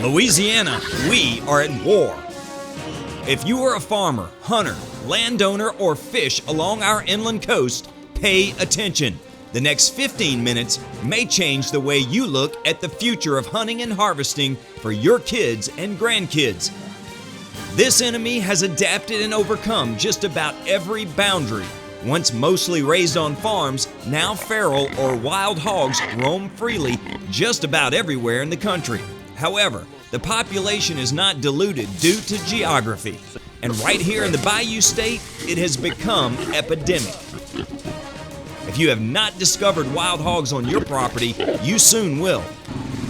Louisiana, we are at war. If you are a farmer, hunter, landowner, or fish along our inland coast, pay attention. The next 15 minutes may change the way you look at the future of hunting and harvesting for your kids and grandkids. This enemy has adapted and overcome just about every boundary. Once mostly raised on farms, now feral or wild hogs roam freely just about everywhere in the country. However, the population is not diluted due to geography. And right here in the Bayou State, it has become epidemic. If you have not discovered wild hogs on your property, you soon will.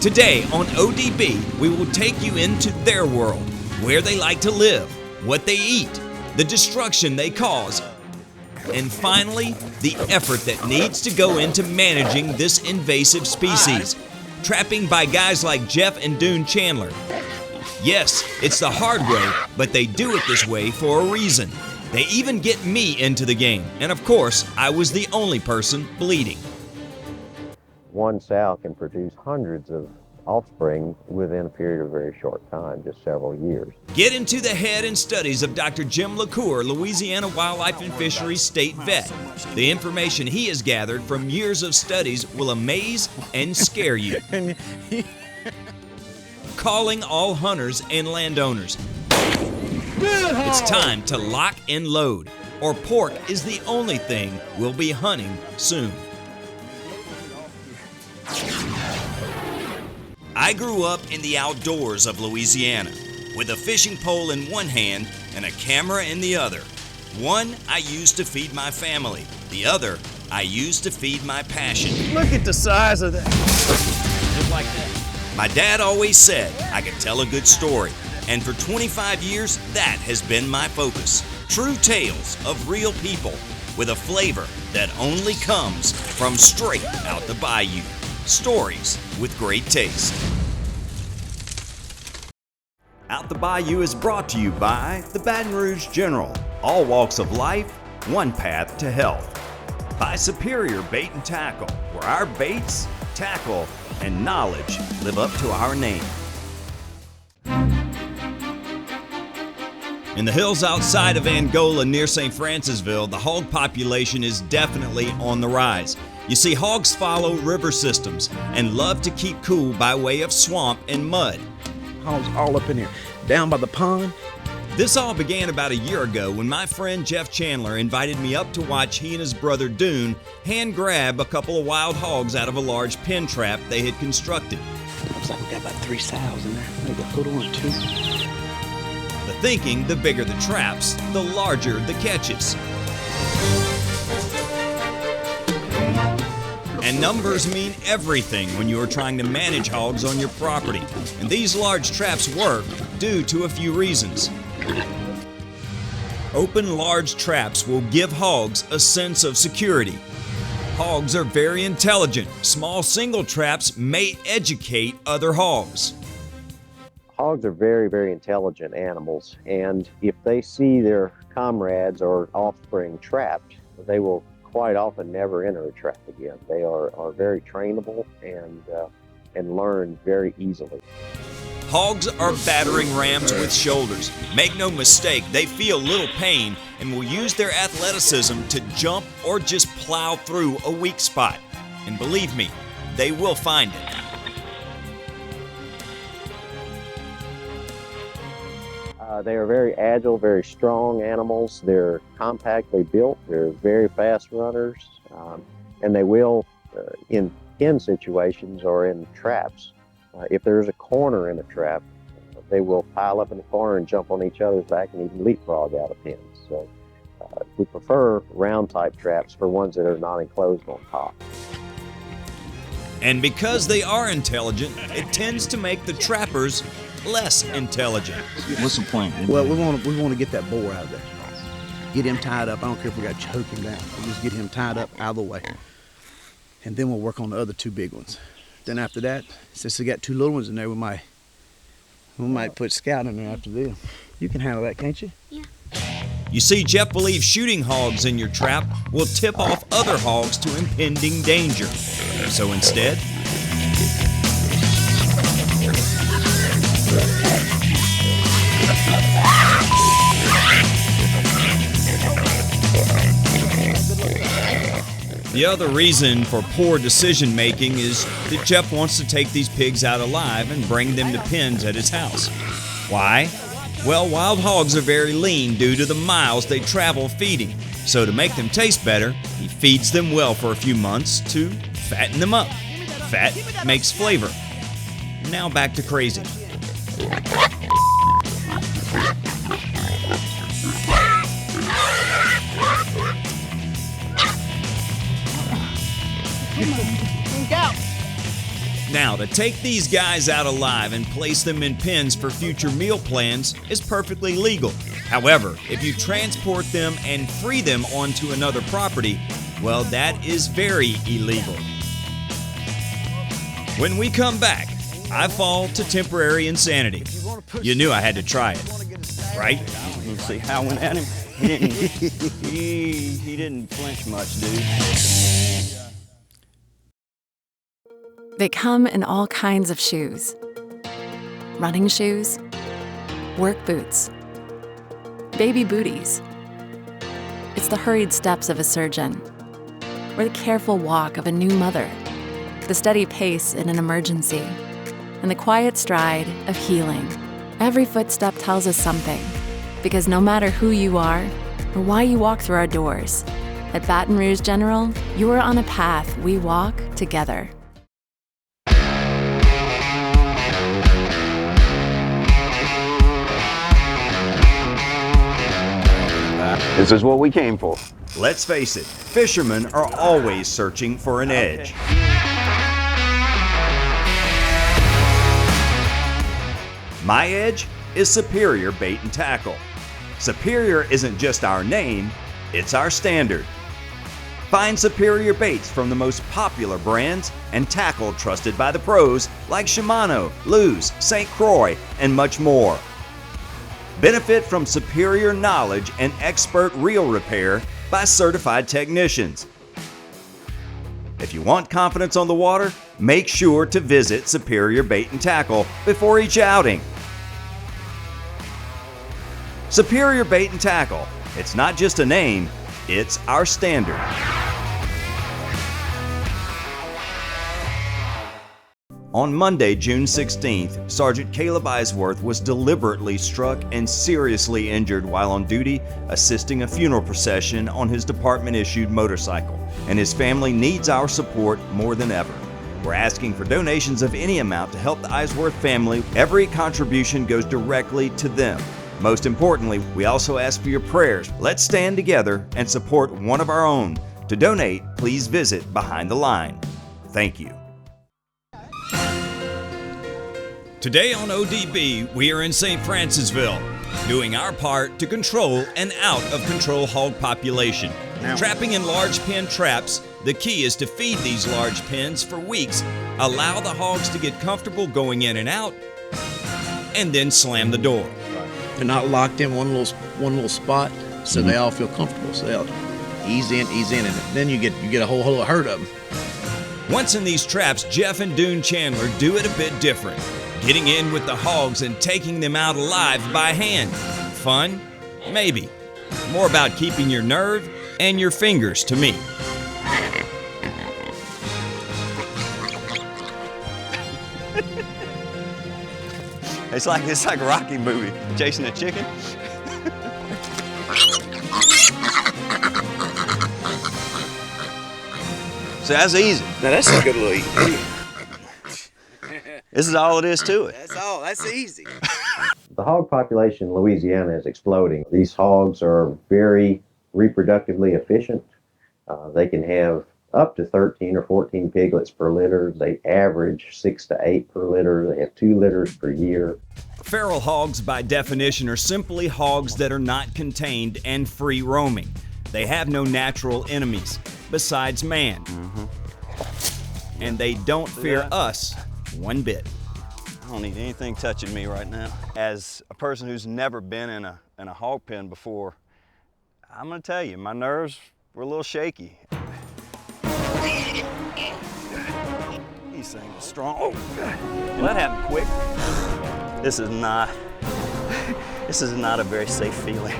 Today on ODB, we will take you into their world, where they like to live, what they eat, the destruction they cause, and finally, the effort that needs to go into managing this invasive species. Trapping by guys like Jeff and Dune Chandler. Yes, it's the hard way, but they do it this way for a reason. They even get me into the game, and of course, I was the only person bleeding. One sow can produce hundreds of offspring within a period of a very short time, just several years. Get into the head and studies of Dr. Jim Lour, Louisiana Wildlife and Fisheries State Vet. The information he has gathered from years of studies will amaze and scare you. Calling all hunters and landowners. It's time to lock and load, or pork is the only thing we'll be hunting soon. I grew up in the outdoors of Louisiana, with a fishing pole in one hand and a camera in the other. One I used to feed my family, the other I used to feed my passion. Look at the size of that. Just like that. My dad always said I could tell a good story, and for 25 years, that has been my focus. True tales of real people with a flavor that only comes from straight out the bayou. Stories with great taste. Out the Bayou is brought to you by the Baton Rouge General. All walks of life, one path to health. By Superior Bait and Tackle, where our baits, tackle, and knowledge live up to our name. In the hills outside of Angola near St. Francisville, the hog population is definitely on the rise. You see, hogs follow river systems and love to keep cool by way of swamp and mud. Hogs all up in here, down by the pond. This all began about a year ago when my friend Jeff Chandler invited me up to watch he and his brother Dune hand grab a couple of wild hogs out of a large pen trap they had constructed. Looks like we got about 3 sows in there. Maybe a photo or 2. The thinking, the bigger the traps, the larger the catches. And numbers mean everything when you are trying to manage hogs on your property. And these large traps work due to a few reasons. Open large traps will give hogs a sense of security. Hogs are very intelligent. Small single traps may educate other hogs. Hogs are very, very intelligent animals, and if they see their comrades or offspring trapped, they will quite often never enter a trap again. They are very trainable and learn very easily. Hogs are battering rams with shoulders. Make no mistake, they feel little pain and will use their athleticism to jump or just plow through a weak spot. And believe me, they will find it. They are very agile, very strong animals. They're compactly built. They're very fast runners, and they will, in pen situations or in traps, if there's a corner in a trap, they will pile up in the corner and jump on each other's back and even leapfrog out of pens. So we prefer round type traps for ones that are not enclosed on top. And because they are intelligent, it tends to make the trappers less intelligent. What's the point? Well, we want to get that boar out of there. Get him tied up. I don't care if we got to choke him down. We'll just get him tied up out of the way. And then we'll work on the other 2 big ones. Then after that, since we got 2 little ones in there, we might put Scout in there after them. You can handle that, can't you? Yeah. You see, Jeff believes shooting hogs in your trap will tip off other hogs to impending danger. So instead, The other reason for poor decision making is that Jeff wants to take these pigs out alive and bring them to pens at his house. Why? Well, wild hogs are very lean due to the miles they travel feeding. So to make them taste better, he feeds them well for a few months to fatten them up. Fat makes flavor. Now back to crazy. Now, to take these guys out alive and place them in pens for future meal plans is perfectly legal. However, if you transport them and free them onto another property, well, that is very illegal. When we come back, I fall to temporary insanity. You knew I had to try it, right? Let's see how I went at him. He didn't flinch much, dude. They come in all kinds of shoes. Running shoes, work boots, baby booties. It's the hurried steps of a surgeon, or the careful walk of a new mother, the steady pace in an emergency, and the quiet stride of healing. Every footstep tells us something, because no matter who you are or why you walk through our doors, at Baton Rouge General, you are on a path we walk together. This is what we came for. Let's face it, fishermen are always searching for an edge. My edge is Superior Bait and Tackle. Superior isn't just our name, it's our standard. Find superior baits from the most popular brands and tackle trusted by the pros like Shimano, Lew's, St. Croix, and much more. Benefit from superior knowledge and expert reel repair by certified technicians. If you want confidence on the water, make sure to visit Superior Bait and Tackle before each outing. Superior Bait and Tackle. It's not just a name, it's our standard. On Monday, June 16th, Sergeant Caleb Eisworth was deliberately struck and seriously injured while on duty assisting a funeral procession on his department-issued motorcycle, and his family needs our support more than ever. We're asking for donations of any amount to help the Eisworth family. Every contribution goes directly to them. Most importantly, we also ask for your prayers. Let's stand together and support one of our own. To donate, please visit Behind the Line. Thank you. Today on ODB, we are in St. Francisville, doing our part to control an out-of-control hog population. Trapping in large pen traps, the key is to feed these large pens for weeks, allow the hogs to get comfortable going in and out, and then slam the door. They're not locked in one little spot, so they all feel comfortable. So they'll ease in, and then you get a whole herd of them. Once in these traps, Jeff and Dune Chandler do it a bit different, getting in with the hogs and taking them out alive by hand. Fun? Maybe. More about keeping your nerve and your fingers to me. It's like a Rocky movie, chasing a chicken. So that's easy. Now that's a good little eat. This is all it is to it. That's easy. The hog population in Louisiana is exploding. These hogs are very reproductively efficient. They can have up to 13 or 14 piglets per litter. They average 6 to 8 per litter. They have 2 litters per year. Feral hogs, by definition, are simply hogs that are not contained and free roaming. They have no natural enemies besides man. And they don't fear us one bit. I don't need anything touching me right now. As a person who's never been in a hog pen before, I'm gonna tell you, my nerves were a little shaky. These things are strong. Oh, well, that happened quick. This is not a very safe feeling.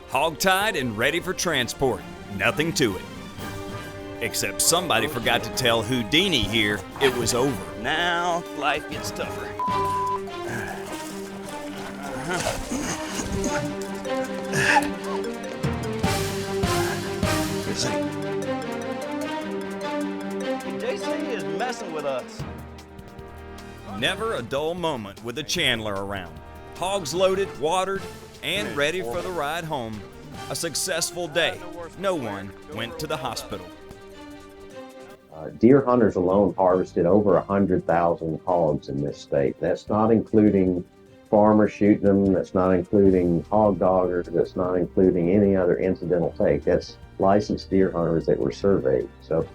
Hog tied and ready for transport. Nothing to it. Except somebody forgot to tell Houdini here it was over. Now life gets tougher. JC is messing with us. Never a dull moment with a Chandler around. Hogs loaded, watered, and ready for the ride home. A successful day. No one went to the hospital. Deer hunters alone harvested over 100,000 hogs in this state. That's not including farmers shooting them. That's not including hog doggers. That's not including any other incidental take. That's licensed deer hunters that were surveyed. So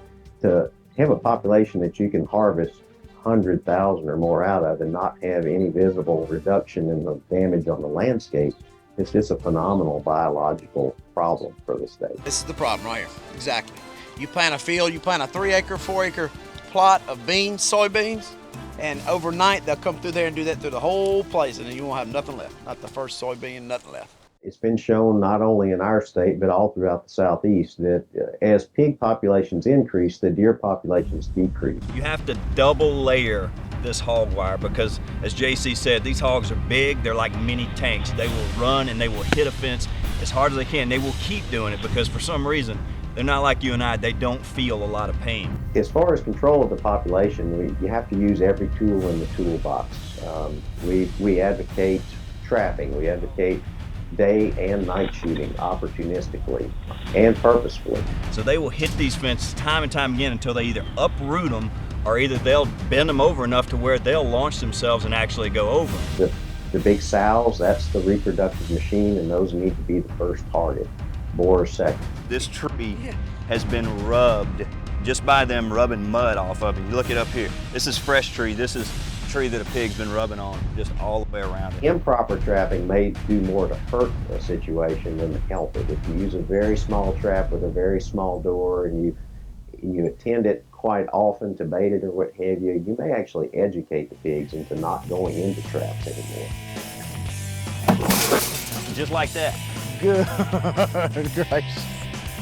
to have a population that you can harvest 100,000 or more out of and not have any visible reduction in the damage on the landscape, it's just a phenomenal biological problem for the state. This is the problem right here. Exactly. You plant a field, you plant a 3-acre, 4-acre plot of beans, soybeans, and overnight they'll come through there and do that through the whole place, and then you won't have nothing left. Not the first soybean, nothing left. It's been shown not only in our state, but all throughout the Southeast that as pig populations increase, the deer populations decrease. You have to double layer this hog wire because, as JC said, these hogs are big. They're like mini tanks. They will run and they will hit a fence as hard as they can. They will keep doing it because for some reason, they're not like you and I. They don't feel a lot of pain. As far as control of the population, you have to use every tool in the toolbox. We advocate trapping. We advocate day and night shooting opportunistically and purposefully. So they will hit these fences time and time again until they either uproot them or either they'll bend them over enough to where they'll launch themselves and actually go over. The big sows, that's the reproductive machine, and those need to be the first target. Boar second. This tree has been rubbed just by them rubbing mud off of it. You look it up here. This is fresh tree. This is a tree that a pig's been rubbing on just all the way around it. Improper trapping may do more to hurt a situation than to help it. If you use a very small trap with a very small door and you attend it quite often to bait it or what have you, you may actually educate the pigs into not going into traps anymore. Just like that. Good gracious.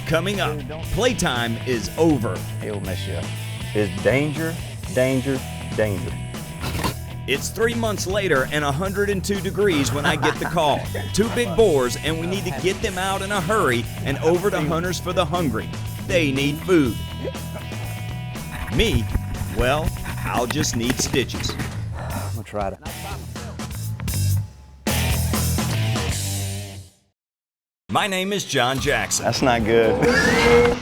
Coming up, playtime is over. He'll mess you up. It's danger, danger, danger. It's 3 months later and 102 degrees when I get the call. 2 big boars and we need to get them out in a hurry and over to Hunters for the Hungry. They need food. Me, well, I'll just need stitches. I'm gonna try to. My name is John Jackson. That's not good.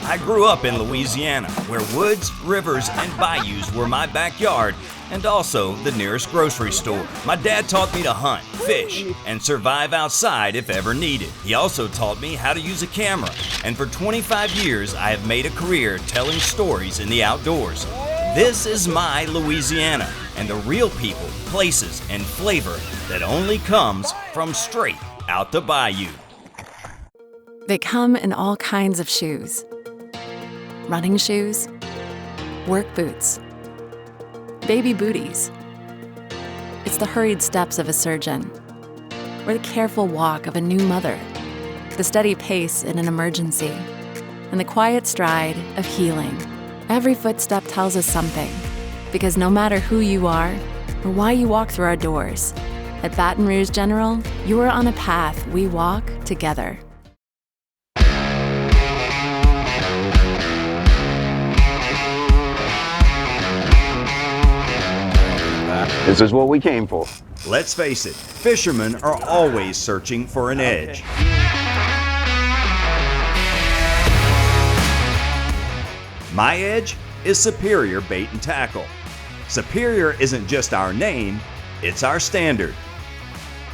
I grew up in Louisiana, where woods, rivers, and bayous were my backyard, and also the nearest grocery store. My dad taught me to hunt, fish, and survive outside if ever needed. He also taught me how to use a camera, and for 25 years I have made a career telling stories in the outdoors. This is my Louisiana, and the real people, places, and flavor that only comes from straight out the bayou. They come in all kinds of shoes. Running shoes, work boots, baby booties. It's the hurried steps of a surgeon, or the careful walk of a new mother, the steady pace in an emergency, and the quiet stride of healing. Every footstep tells us something, because no matter who you are or why you walk through our doors, at Baton Rouge General, you are on a path we walk together. This is what we came for. Let's face it, fishermen are always searching for an edge. My edge is Superior Bait and Tackle. Superior isn't just our name, it's our standard.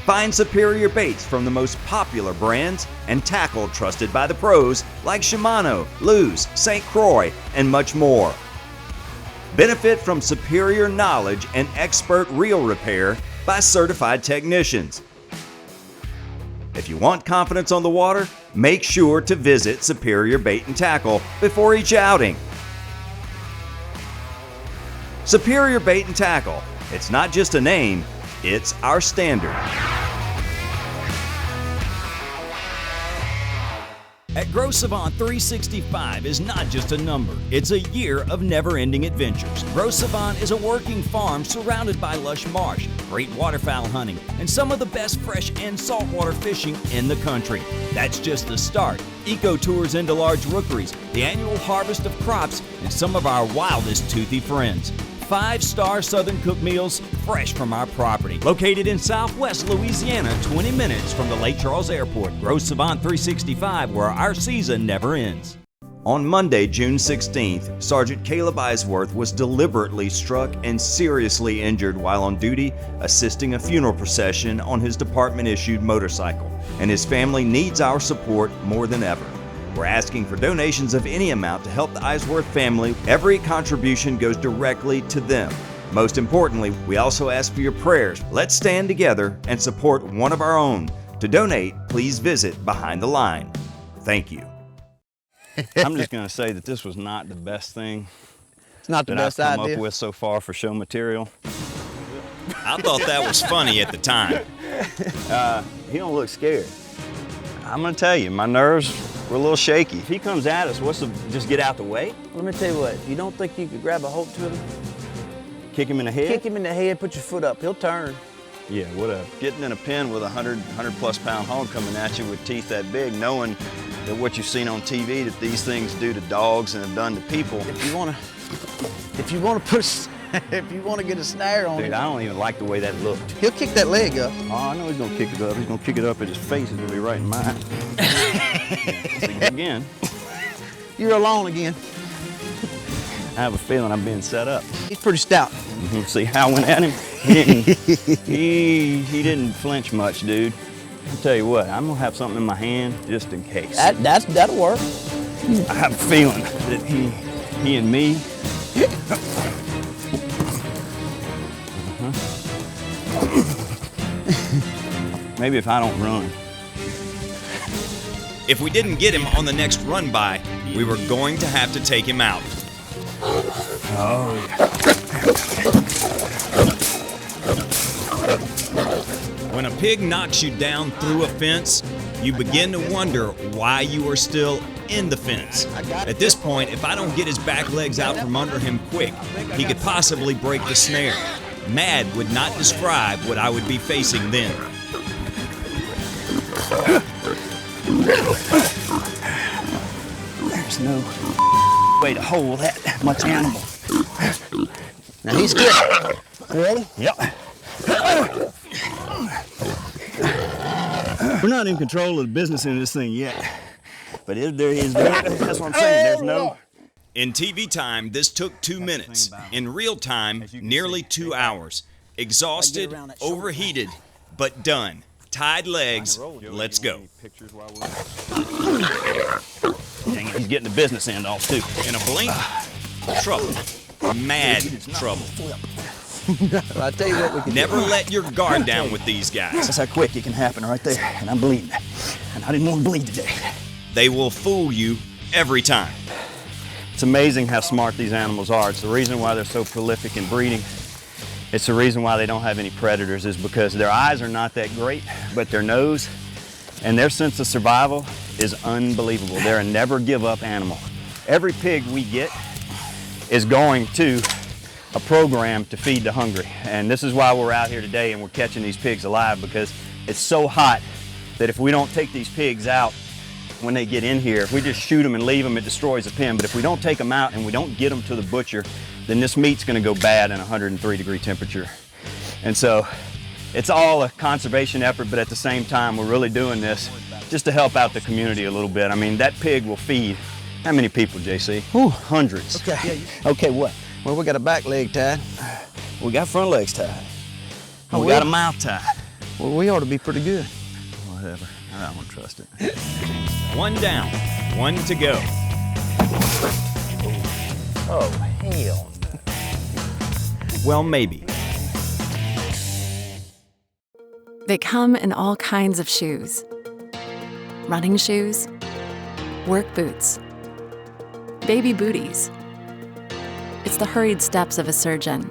Find superior baits from the most popular brands and tackle trusted by the pros like Shimano, Lew's, St. Croix, and much more. Benefit from superior knowledge and expert reel repair by certified technicians. If you want confidence on the water, make sure to visit Superior Bait and Tackle before each outing. Superior Bait and Tackle, it's not just a name, It's our standard. At Grow Savant 365 is not just a number, it's a year of never-ending adventures. Grow Savant is a working farm surrounded by lush marsh, great waterfowl hunting, and some of the best fresh and saltwater fishing in the country. That's just the start. Eco tours into large rookeries, the annual harvest of crops, and some of our wildest toothy friends. 5-star Southern cooked meals fresh from our property. Located in southwest Louisiana, 20 minutes from the Lake Charles Airport. Grow Savant 365, where our season never ends. On Monday, June 16th, Sergeant Caleb Eisworth was deliberately struck and seriously injured while on duty assisting a funeral procession on his department-issued motorcycle, and his family needs our support more than ever. We're asking for donations of any amount to help the Eisworth family. Every contribution goes directly to them. Most importantly, we also ask for your prayers. Let's stand together and support one of our own. To donate, please visit Behind the Line. Thank you. I'm just going to say that this was not the best thing It's not the that I've best come idea. up with so far for show material. I thought that was funny at the time. He don't look scared. I'm going to tell you, my nerves were a little shaky. If he comes at us, just get out the way? Let me tell you what, you don't think you could grab a hold to him? Kick him in the head? Kick him in the head, put your foot up, he'll turn. Yeah, whatever. Getting in a pen with a 100-plus pound hog coming at you with teeth that big, knowing that what you've seen on TV that these things do to dogs and have done to people. If you want to get a snare on Dude, him, I don't even like the way that looked. he'll kick that leg up. Oh, I know he's gonna kick it up. He's gonna kick it up at his face. It's gonna be right in mine. Again, You're alone again. I have a feeling I'm being set up. He's pretty stout. See how I went at him? He didn't flinch much, dude. I'll tell you what, I'm gonna have something in my hand just in case. That'll work. I have a feeling that he and me. Maybe if I don't run. If we didn't get him on the next run by, we were going to have to take him out. When a pig knocks you down through a fence, you begin to wonder why you are still in the fence. At this point, if I don't get his back legs out from under him quick, he could possibly break the snare. Mad would not describe what I would be facing then. There's no way to hold that much animal. Now he's good. Ready? Yep. We're not in control of the business end of this thing yet. But there he is. That's what I'm saying. There's no. In TV time, this took 2 minutes. In real time, nearly 2 hours. Exhausted, overheated, but done. Tied legs, let's go. Dang it, he's getting the business end off too. In a blink, trouble. Mad trouble. Well, I tell you what we can Never let your guard down with these guys. That's how quick it can happen right there. And I'm bleeding. And I didn't want to bleed today. They will fool you every time. It's amazing how smart these animals are. It's the reason why they're so prolific in breeding. It's the reason why they don't have any predators, is because their eyes are not that great, but their nose and their sense of survival is unbelievable. They're a never give up animal. Every pig we get is going to a program to feed the hungry. And this is why we're out here today and we're catching these pigs alive, because it's so hot that if we don't take these pigs out when they get in here, if we just shoot them and leave them, it destroys the pen. But if we don't take them out and we don't get them to the butcher, then this meat's gonna go bad in 103-degree temperature. And so it's all a conservation effort, but at the same time, we're really doing this just to help out the community a little bit. I mean, that pig will feed how many people, JC? Ooh, hundreds. Okay. Okay, what? Well, we got a back leg tied. We got front legs tied. Oh, We got a mouth tied. Well, we ought to be pretty good. Whatever. I don't trust it. One down, one to go. Oh, hell. Well, maybe. They come in all kinds of shoes. Running shoes, work boots, baby booties. It's the hurried steps of a surgeon,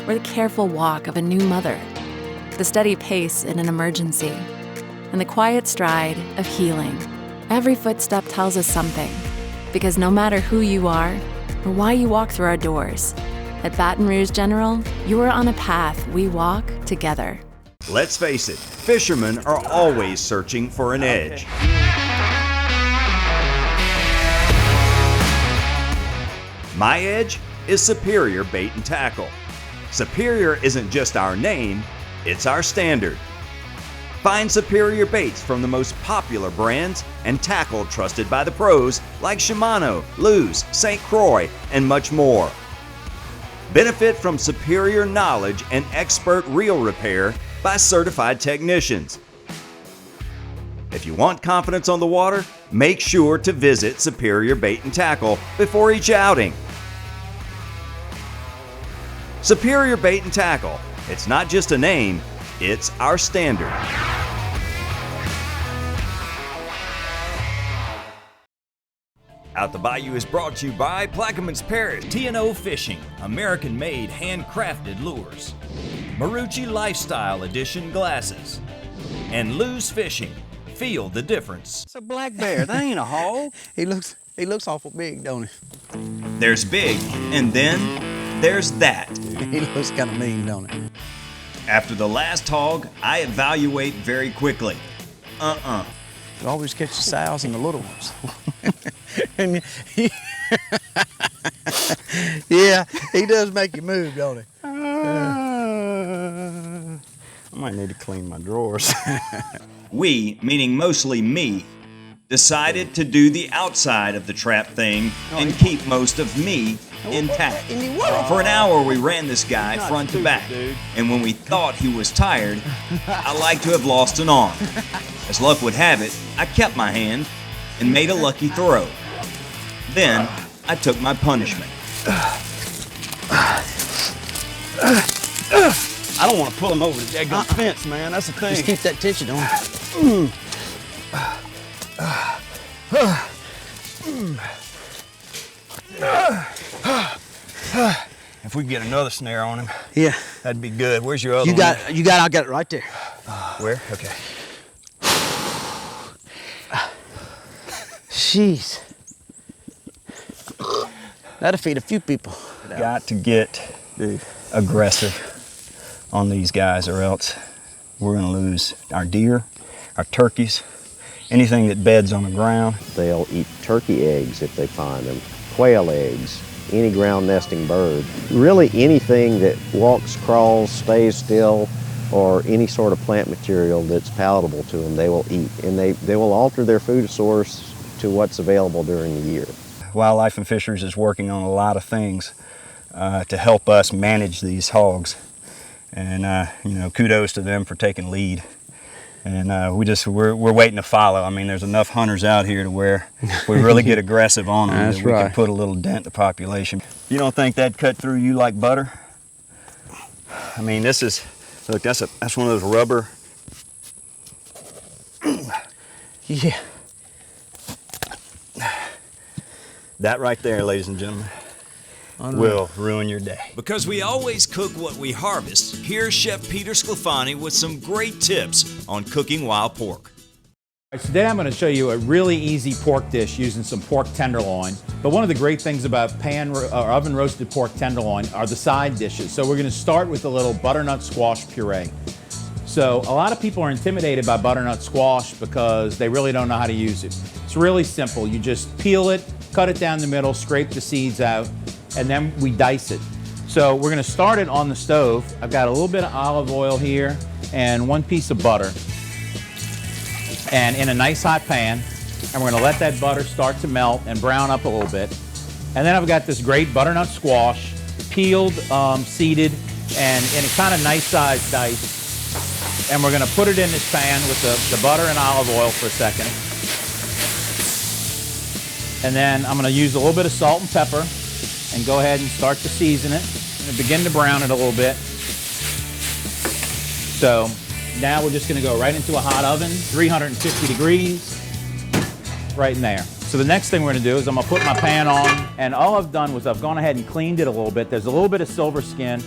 or the careful walk of a new mother. the steady pace in an emergency, and the quiet stride of healing. Every footstep tells us something, because no matter who you are or why you walk through our doors, at Baton Rouge General, you are on a path we walk together. Let's face it, fishermen are always searching for an edge. My edge is Superior Bait and Tackle. Superior isn't just our name, it's our standard. Find superior baits from the most popular brands and tackle trusted by the pros like Shimano, Lew's, St. Croix, and much more. Benefit from superior knowledge and expert reel repair by certified technicians. If you want confidence on the water, make sure to visit Superior Bait and Tackle before each outing. Superior Bait and Tackle. It's not just a name, it's our standard. Out the Bayou is brought to you by Plaquemines Parish, T&O Fishing, American-made handcrafted lures, Marucci Lifestyle Edition glasses, and Lou's Fishing. Feel the difference. It's a black bear. That ain't a hog. He looks awful big, don't he? There's big, and then there's that. He looks kind of mean, don't he? After the last hog, I evaluate very quickly. You always catch the sows and the little ones. And yeah, he does make you move, don't he? I might need to clean my drawers. We, meaning mostly me, decided to do the outside of the trap thing and keep most of me intact. For an hour we ran this guy front to back, and when we thought he was tired, I like to have lost an arm. As luck would have it, I kept my hand and made a lucky throw. Then I took my punishment. I don't want to pull him over the daggone fence, man. That's the thing. Just keep that tension on. If we get another snare on him, Yeah. that'd be good. Where's your other You got I got it right there. Where? Okay. Jeez. That'll feed a few people. Got to get aggressive on these guys, or else we're gonna lose our deer, our turkeys, anything that beds on the ground. They'll eat turkey eggs if they find them, quail eggs, any ground nesting bird. Really anything that walks, crawls, stays still, or any sort of plant material that's palatable to them, they will eat. And they will alter their food source to what's available during the year. Wildlife and Fisheries is working on a lot of things to help us manage these hogs. And you know, kudos to them for taking lead. And we're waiting to follow. I mean, there's enough hunters out here to where if we really get aggressive on them, That's that we right. can put a little dent in the population. You don't think that'd cut through you like butter? I mean, this is, look, that's one of those rubber. Yeah. That right there, ladies and gentlemen, will ruin your day. Because we always cook what we harvest, here's Chef Peter Sclafani with some great tips on cooking wild pork. Today I'm going to show you a really easy pork dish using some pork tenderloin. But one of the great things about oven roasted pork tenderloin are the side dishes. So we're going to start with a little butternut squash puree. So a lot of people are intimidated by butternut squash because they really don't know how to use it. It's really simple. You just peel it, cut it down the middle, scrape the seeds out, and then we dice it. So we're going to start it on the stove. I've got a little bit of olive oil here and 1 piece of butter, and in a nice hot pan, and we're going to let that butter start to melt and brown up a little bit. And then I've got this great butternut squash, peeled, seeded, and in a kind of nice sized dice. And we're going to put it in this pan with the butter and olive oil for a second. And then I'm going to use a little bit of salt and pepper and go ahead and start to season it and begin to brown it a little bit. So now we're just going to go right into a hot oven, 350 degrees, right in there. So the next thing we're going to do is I'm going to put my pan on, and all I've done was I've gone ahead and cleaned it a little bit. There's a little bit of silver skin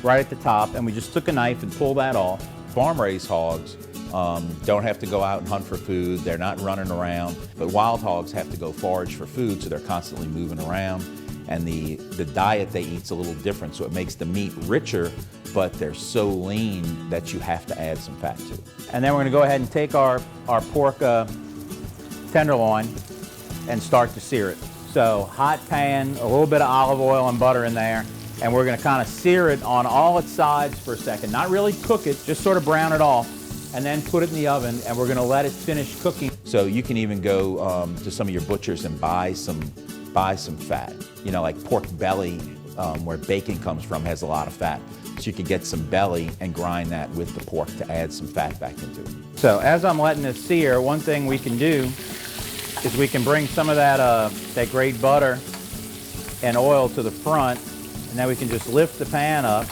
right at the top, and we just took a knife and pulled that off. Farm-raised hogs don't have to go out and hunt for food. They're not running around. But wild hogs have to go forage for food, so they're constantly moving around. And the diet they eat's a little different, so it makes the meat richer, but they're so lean that you have to add some fat to it. And then we're gonna go ahead and take our pork tenderloin and start to sear it. So hot pan, a little bit of olive oil and butter in there, and we're gonna kind of sear it on all its sides for a second. Not really cook it, just sort of brown it off, and then put it in the oven, and we're gonna let it finish cooking. So you can even go to some of your butchers and buy some fat. You know, like pork belly, where bacon comes from, has a lot of fat. So you can get some belly and grind that with the pork to add some fat back into it. So as I'm letting this sear, one thing we can do is we can bring some of that great butter and oil to the front, and then we can just lift the pan up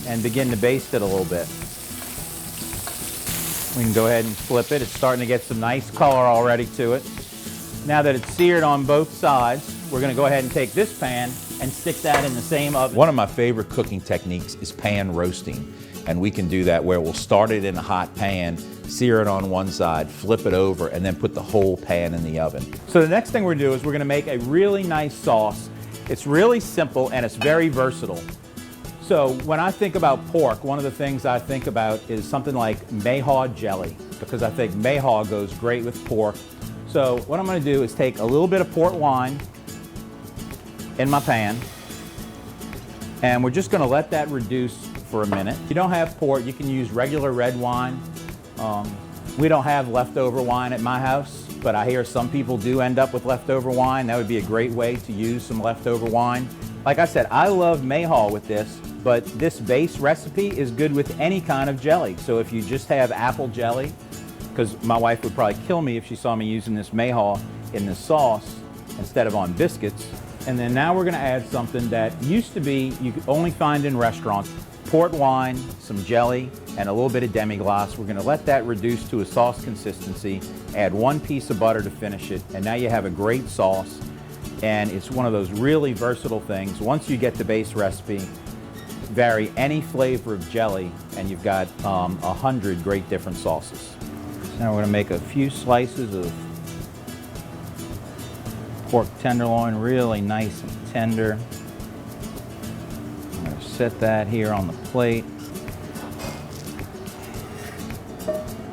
and begin to baste it a little bit. We can go ahead and flip it. It's starting to get some nice color already to it. Now that it's seared on both sides, we're going to go ahead and take this pan and stick that in the same oven. One of my favorite cooking techniques is pan roasting, and we can do that where we'll start it in a hot pan, sear it on one side, flip it over, and then put the whole pan in the oven. So the next thing we're going to do is we're going to make a really nice sauce. It's really simple and it's very versatile. So when I think about pork, one of the things I think about is something like mayhaw jelly, because I think mayhaw goes great with pork. So what I'm going to do is take a little bit of port wine in my pan, and we're just going to let that reduce for a minute. If you don't have port, you can use regular red wine. We don't have leftover wine at my house, but I hear some people do end up with leftover wine. That would be a great way to use some leftover wine. Like I said, I love mayhaw with this, but this base recipe is good with any kind of jelly. So if you just have apple jelly, because my wife would probably kill me if she saw me using this mayhaw in this sauce instead of on biscuits. And then now we're going to add something that used to be you could only find in restaurants: port wine, some jelly, and a little bit of demi-glace. We're going to let that reduce to a sauce consistency, add 1 piece of butter to finish it, and now you have a great sauce. And it's one of those really versatile things. Once you get the base recipe, vary any flavor of jelly, and you've got 100 great different sauces. So now we're going to make a few slices of pork tenderloin, really nice and tender. I'm going to set that here on the plate.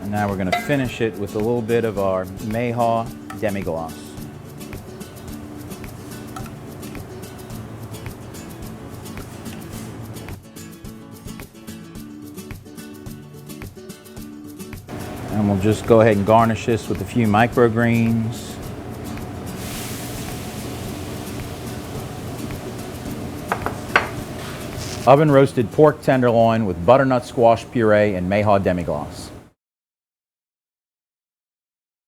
And now we're going to finish it with a little bit of our mayhaw demi-glace. And we'll just go ahead and garnish this with a few microgreens. Oven roasted pork tenderloin with butternut squash puree and mayhaw demi-glace.